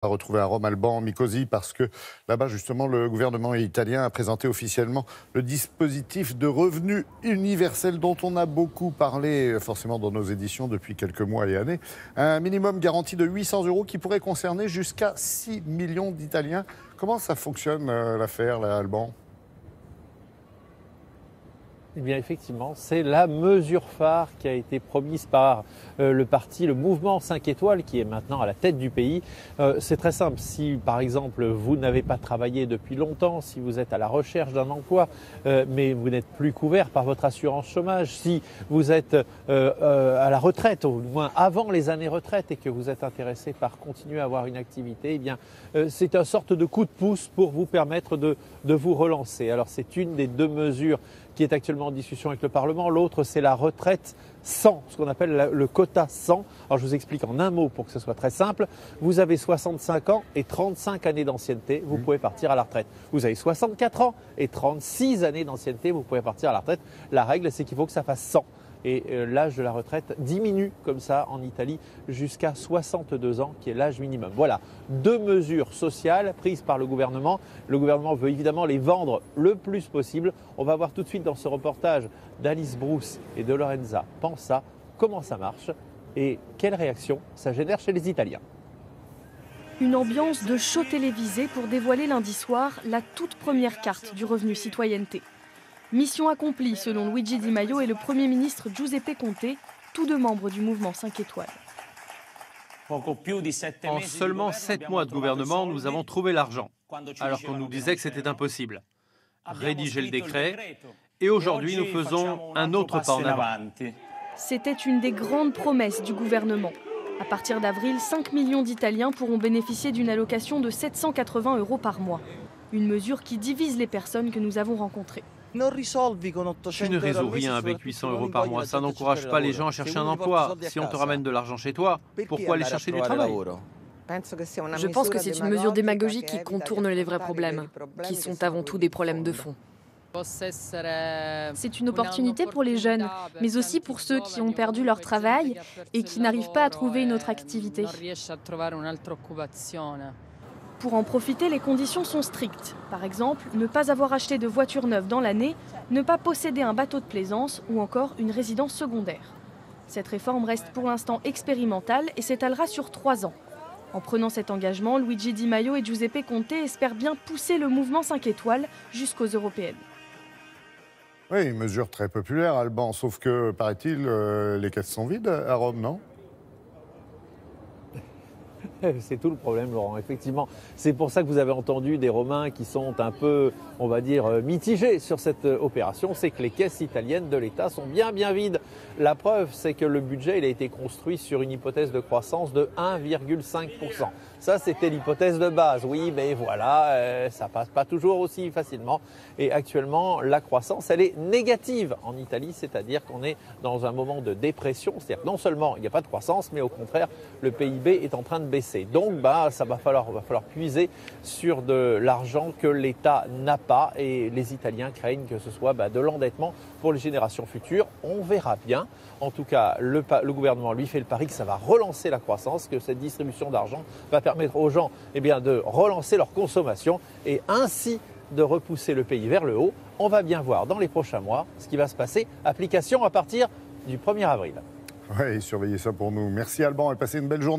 À retrouver à Rome, Alban Mikosi, parce que là-bas, justement, le gouvernement italien a présenté officiellement le dispositif de revenu universel dont on a beaucoup parlé, forcément, dans nos éditions depuis quelques mois et années. Un minimum garanti de 800 € qui pourrait concerner jusqu'à 6 millions d'Italiens. Comment ça fonctionne, l'affaire, là, Alban ? Eh bien, effectivement, c'est la mesure phare qui a été promise par le mouvement 5 étoiles, qui est maintenant à la tête du pays. C'est très simple. Si, par exemple, vous n'avez pas travaillé depuis longtemps, si vous êtes à la recherche d'un emploi, mais vous n'êtes plus couvert par votre assurance chômage, si vous êtes à la retraite, au moins avant les années retraite, et que vous êtes intéressé par continuer à avoir une activité, eh bien, c'est une sorte de coup de pouce pour vous permettre de vous relancer. Alors, c'est une des deux mesures qui est actuellement en discussion avec le Parlement. L'autre, c'est la retraite 100, ce qu'on appelle le quota 100. Alors, je vous explique en un mot pour que ce soit très simple. Vous avez 65 ans et 35 années d'ancienneté, vous pouvez partir à la retraite. Vous avez 64 ans et 36 années d'ancienneté, vous pouvez partir à la retraite. La règle, c'est qu'il faut que ça fasse 100. Et l'âge de la retraite diminue comme ça en Italie jusqu'à 62 ans, qui est l'âge minimum. Voilà, deux mesures sociales prises par le gouvernement. Le gouvernement veut évidemment les vendre le plus possible. On va voir tout de suite dans ce reportage d'Alice Bruce et de Lorenza Pansa comment ça marche et quelle réaction ça génère chez les Italiens. Une ambiance de show télévisé pour dévoiler lundi soir la toute première carte du revenu citoyenneté. Mission accomplie selon Luigi Di Maio et le Premier ministre Giuseppe Conte, tous deux membres du mouvement 5 étoiles. En seulement 7 mois de gouvernement, nous avons trouvé l'argent, alors qu'on nous disait que c'était impossible. Rédiger le décret, et aujourd'hui nous faisons un autre pas en avant. C'était une des grandes promesses du gouvernement. À partir d'avril, 5 millions d'Italiens pourront bénéficier d'une allocation de 780 € par mois. Une mesure qui divise les personnes que nous avons rencontrées. Tu ne résous rien avec 800 € par mois, ça n'encourage pas les gens à chercher un emploi. Si on te ramène de l'argent chez toi, pourquoi aller chercher du travail ? Je pense que c'est une mesure démagogique qui contourne les vrais problèmes, qui sont avant tout des problèmes de fond. C'est une opportunité pour les jeunes, mais aussi pour ceux qui ont perdu leur travail et qui n'arrivent pas à trouver une autre activité. Pour en profiter, les conditions sont strictes. Par exemple, ne pas avoir acheté de voiture neuve dans l'année, ne pas posséder un bateau de plaisance ou encore une résidence secondaire. Cette réforme reste pour l'instant expérimentale et s'étalera sur 3 ans. En prenant cet engagement, Luigi Di Maio et Giuseppe Conte espèrent bien pousser le mouvement 5 étoiles jusqu'aux européennes. Oui, une mesure très populaire, Alban, sauf que, paraît-il, les caisses sont vides à Rome, non ? C'est tout le problème, Laurent. Effectivement, c'est pour ça que vous avez entendu des Romains qui sont un peu, on va dire, mitigés sur cette opération. C'est que les caisses italiennes de l'État sont bien vides. La preuve, c'est que le budget il a été construit sur une hypothèse de croissance de 1,5%. Ça, c'était l'hypothèse de base. Oui, mais voilà, ça passe pas toujours aussi facilement. Et actuellement, la croissance, elle est négative en Italie, c'est-à-dire qu'on est dans un moment de dépression. C'est-à-dire que non seulement il n'y a pas de croissance, mais au contraire, le PIB est en train de baisser. Donc, ça va falloir puiser sur de l'argent que l'État n'a pas. Et les Italiens craignent que ce soit de l'endettement pour les générations futures. On verra bien. En tout cas, le gouvernement lui fait le pari que ça va relancer la croissance, que cette distribution d'argent va permettre aux gens de relancer leur consommation et ainsi de repousser le pays vers le haut. On va bien voir dans les prochains mois ce qui va se passer. Application à partir du 1er avril. Oui, surveillez ça pour nous. Merci Alban et passez une belle journée.